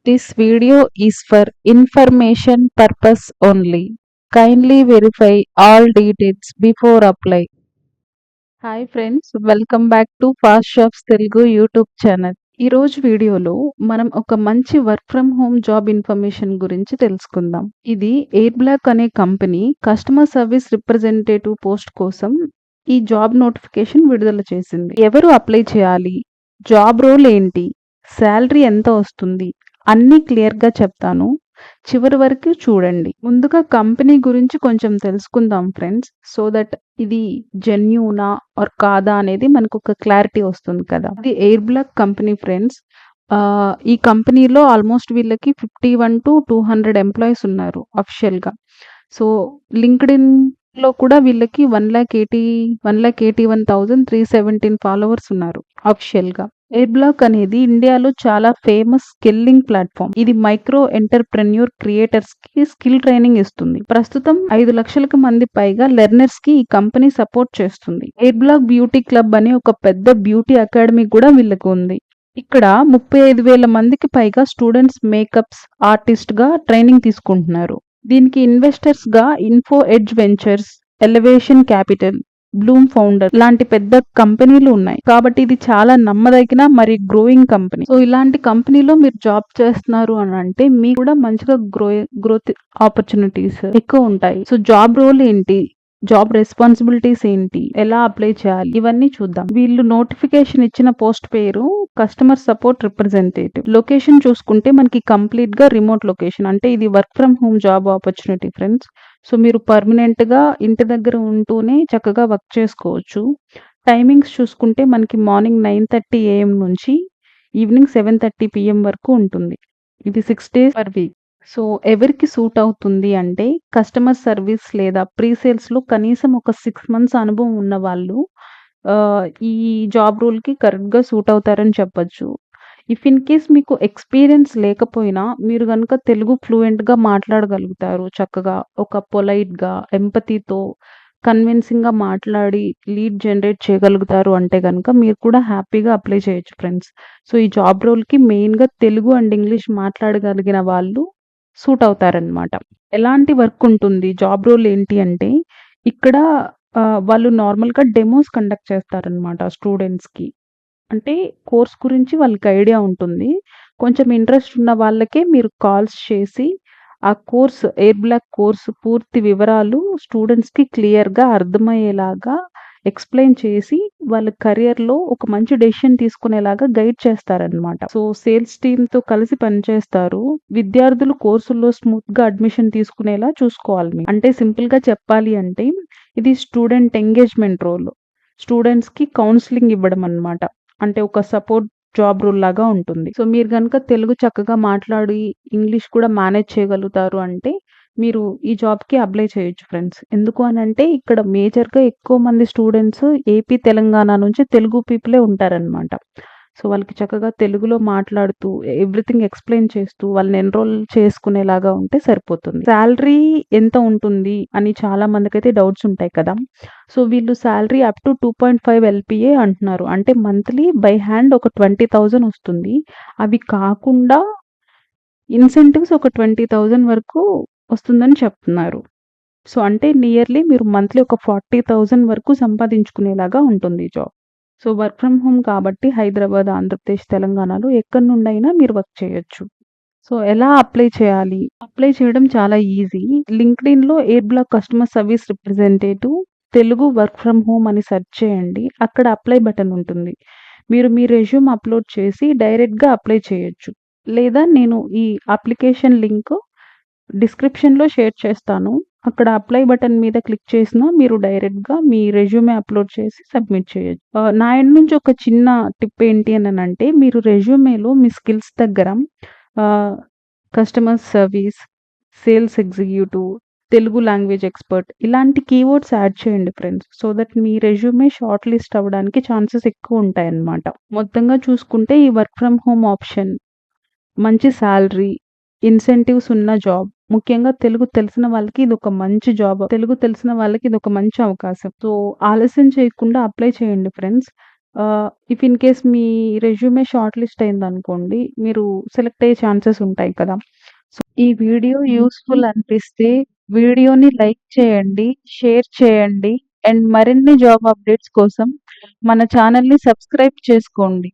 This video is for information purpose only. Kindly verify all details before apply. Hi friends, welcome back to fast shops Telugu YouTube channel. ఈరోజు వీడియోలో మనం ఒక మంచి work from home job information గురించి తెలుసుకుందాం. ఇది air black అనే company customer service representative post కోసం ఈ జాబ్ నోటిఫికేషన్ విడుదల చేసింది. ఎవరు అప్లై చేయాలి, జాబ్ రోల్ ఏంటి, శాలరీ ఎంత వస్తుంది అన్నీ క్లియర్గా చెప్తాను. చివరి వరకు చూడండి. ముందుగా కంపెనీ గురించి కొంచెం తెలుసుకుందాం ఫ్రెండ్స్, సో దట్ ఇది జెన్యూనా ఆర్ కాదా అనేది మనకు ఒక క్లారిటీ వస్తుంది కదా. ఇది ఎయిర్ బ్లాక్ కంపెనీ ఫ్రెండ్స్. ఈ కంపెనీలో ఆల్మోస్ట్ వీళ్ళకి 51 to 200 ఎంప్లాయీస్ ఉన్నారు అఫిషియల్గా. సో లింక్డ్ఇన్ లో కూడా వీళ్ళకి 1,81,317 ఫాలోవర్స్ ఉన్నారు అఫిషియల్ గా. ఎయిర్ బ్లాక్ అనేది ఇండియాలో చాలా ఫేమస్ స్కిల్లింగ్ ప్లాట్ఫామ్. ఇది మైక్రో ఎంటర్ప్రెన్యూర్ క్రియేటర్స్ కి స్కిల్ ట్రైనింగ్ ఇస్తుంది. ప్రస్తుతం 5 లక్షలకు మంది పైగా లెర్నర్స్ కి ఈ కంపెనీ సపోర్ట్ చేస్తుంది. ఎయిర్ బ్లాక్ బ్యూటీ క్లబ్ అనే ఒక పెద్ద బ్యూటీ అకాడమీ కూడా వీళ్ళకు ఉంది. ఇక్కడ 35,000 మందికి పైగా స్టూడెంట్స్ మేకప్స్ ఆర్టిస్ట్ గా ట్రైనింగ్ తీసుకుంటున్నారు. దీనికి ఇన్వెస్టర్స్ గా info edge ventures, elevation capital, Bloom founder లాంటి పెద్ద కంపెనీలు ఉన్నాయి. కాబట్టి ఇది చాలా నమ్మదగిన మరి గ్రోయింగ్ కంపెనీ. సో ఇలాంటి కంపెనీలో మీరు జాబ్ చేస్తున్నారు అని అంటే మీకు కూడా మంచిగా గ్రోత్ ఆపర్చునిటీస్ ఎక్కువ ఉంటాయి. సో జాబ్ రోల్ ఏంటి, జాబ్ రెస్పాన్సిబిలిటీస్ ఏంటి, ఎలా అప్లై చేయాలి, ఇవన్నీ చూద్దాం. వీళ్ళు నోటిఫికేషన్ ఇచ్చిన పోస్ట్ పేరు కస్టమర్ సపోర్ట్ రిప్రజెంటేటివ్. లొకేషన్ చూసుకుంటే మనకి కంప్లీట్ గా రిమోట్ లొకేషన్, అంటే ఇది work from home job opportunity friends. So మీరు పర్మనెంట్ గా ఇంటి దగ్గర ఉంటూనే చక్కగా వర్క్ చేసుకోవచ్చు. టైమింగ్స్ చూసుకుంటే మనకి మార్నింగ్ 9:30 AM నుంచి ఈవినింగ్ 7:30 PM వరకు ఉంటుంది. ఇది 6 days per week. సో ఎవరికి సూట్ అవుతుంది అంటే కస్టమర్ సర్వీస్ లేదా ప్రీ సేల్స్ లో కనీసం ఒక 6 months అనుభవం ఉన్న వాళ్ళు ఈ జాబ్ రోల్ కి కరెక్ట్ గా సూట్ అవుతారని చెప్పొచ్చు. ఇఫ్ ఇన్ కేస్ మీకు ఎక్స్పీరియన్స్ లేకపోయినా మీరు కనుక తెలుగు ఫ్లూయెంట్ గా మాట్లాడగలుగుతారు, చక్కగా ఒక పొలైట్ గా ఎంపతితో కన్విన్సింగ్ గా మాట్లాడి లీడ్ జనరేట్ చేయగలుగుతారు అంటే కనుక మీరు కూడా హ్యాపీగా అప్లై చేయొచ్చు ఫ్రెండ్స్. సో ఈ జాబ్ రోల్ కి మెయిన్ గా తెలుగు అండ్ ఇంగ్లీష్ మాట్లాడగలిగిన వాళ్ళు సూట్ అవుతారనమాట. ఎలాంటి వర్క్ ఉంటుంది, జాబ్ రోల్ ఏంటి అంటే ఇక్కడ వాళ్ళు నార్మల్గా డెమోస్ కండక్ట్ చేస్తారనమాట స్టూడెంట్స్ కి. అంటే కోర్స్ గురించి వాళ్ళకి ఐడియా ఉంటుంది. కొంచెం ఇంట్రెస్ట్ ఉన్న వాళ్ళకే మీరు కాల్స్ చేసి ఆ కోర్స్, ఎయిర్ బ్లాక్ కోర్స్ పూర్తి వివరాలు స్టూడెంట్స్ కి క్లియర్ గా అర్థమయ్యేలాగా ఎక్స్ప్లెయిన్ చేసి వాళ్ళ కెరియర్ లో ఒక మంచి డెసిషన్ తీసుకునేలాగా గైడ్ చేస్తారనమాట. సో సేల్స్ టీమ్ తో కలిసి పనిచేస్తారు. విద్యార్థులు కోర్సుల్లో స్మూత్ గా అడ్మిషన్ తీసుకునేలా చూసుకోవాలి మీరు. అంటే సింపుల్ గా చెప్పాలి అంటే ఇది స్టూడెంట్ ఎంగేజ్మెంట్ రోల్. స్టూడెంట్స్ కి కౌన్సిలింగ్ ఇవ్వడం అన్నమాట. అంటే ఒక సపోర్ట్ జాబ్ రోల్ లాగా ఉంటుంది. సో మీరు కనుక తెలుగు చక్కగా మాట్లాడి ఇంగ్లీష్ కూడా మేనేజ్ చేయగలుగుతారు అంటే మీరు ఈ జాబ్ కి అప్లై చేయొచ్చు ఫ్రెండ్స్. ఎందుకు అని అంటే ఇక్కడ మేజర్ గా ఎక్కువ మంది స్టూడెంట్స్ ఏపీ తెలంగాణ నుంచి తెలుగు పీపులే ఉంటారనమాట. సో వాళ్ళకి చక్కగా తెలుగులో మాట్లాడుతూ ఎవ్రీథింగ్ ఎక్స్ప్లెయిన్ చేస్తూ వాళ్ళని ఎన్రోల్ చేసుకునేలాగా ఉంటే సరిపోతుంది. శాలరీ ఎంత ఉంటుంది అని చాలా మందికైతే డౌట్స్ ఉంటాయి కదా. సో వీళ్ళు శాలరీ అప్ టు 2.5 LPA అంటున్నారు. అంటే మంత్లీ బై హ్యాండ్ ఒక 20,000 వస్తుంది. అవి కాకుండా ఇన్సెంటివ్స్ ఒక 20,000 వరకు వస్తుందని చెప్తున్నారు. సో అంటే నియర్లీ మీరు మంత్లీ ఒక 40,000 వరకు సంపాదించుకునేలాగా ఉంటుంది ఈ job. So work from home కాబట్టి హైదరాబాద్, ఆంధ్రప్రదేశ్, తెలంగాణలో ఎక్కడి నుండైనా మీరు వర్క్ చేయొచ్చు. సో ఎలా అప్లై చేయాలి? అప్లై చేయడం చాలా ఈజీ. లింక్డ్ఇన్ లో air black customer service representative Telugu work from home అని సెర్చ్ చేయండి. అక్కడ అప్లై బటన్ ఉంటుంది. మీరు మీ రెజ్యూమ్ అప్లోడ్ చేసి డైరెక్ట్ గా అప్లై చేయొచ్చు. లేదా నేను ఈ అప్లికేషన్ లింక్ డిస్క్రిప్షన్ లో షేర్ చేస్తాను. అక్కడ అప్లై బటన్ మీద క్లిక్ చేసినా మీరు డైరెక్ట్ గా మీ రెజ్యూమే అప్లోడ్ చేసి సబ్మిట్ చేయొచ్చు. నా ఎండ్ నుంచి ఒక చిన్న టిప్ ఏంటి అని అంటే మీరు రెజ్యూమేలో మీ స్కిల్స్ దగ్గర customer service, sales executive, Telugu language expert ఇలాంటి కీవర్డ్స్ యాడ్ చేయండి friends. So that me resume short list అవ్వడానికి ఛాన్సెస్ ఎక్కువ ఉంటాయి అన్నమాట. మొత్తంగా చూసుకుంటే ఈ వర్క్ ఫ్రమ్ హోమ్ ఆప్షన్ మంచి శాలరీ, ఇన్సెంటివ్స్ ఉన్న జాబ్. ముఖ్యంగా తెలుగు తెలిసిన వాళ్ళకి ఇది ఒక మంచి జాబ్. తెలుగు తెలిసిన వాళ్ళకి ఇది ఒక మంచి అవకాశం. సో ఆలస్యం చేయకుండా అప్లై చేయండి friends. If in case me resume short list అయిందనుకోండి, మీరు సెలెక్ట్ అయ్యే ఛాన్సెస్ ఉంటాయి కదా! సో, ఈ వీడియో యూజ్‌ఫుల్ అనిపిస్తే వీడియోని లైక్ చేయండి, షేర్ చేయండి అండ్ మరిన్ని జాబ్ అప్డేట్స్ కోసం మన ఛానెల్‌ని సబ్స్క్రైబ్ చేసుకోండి.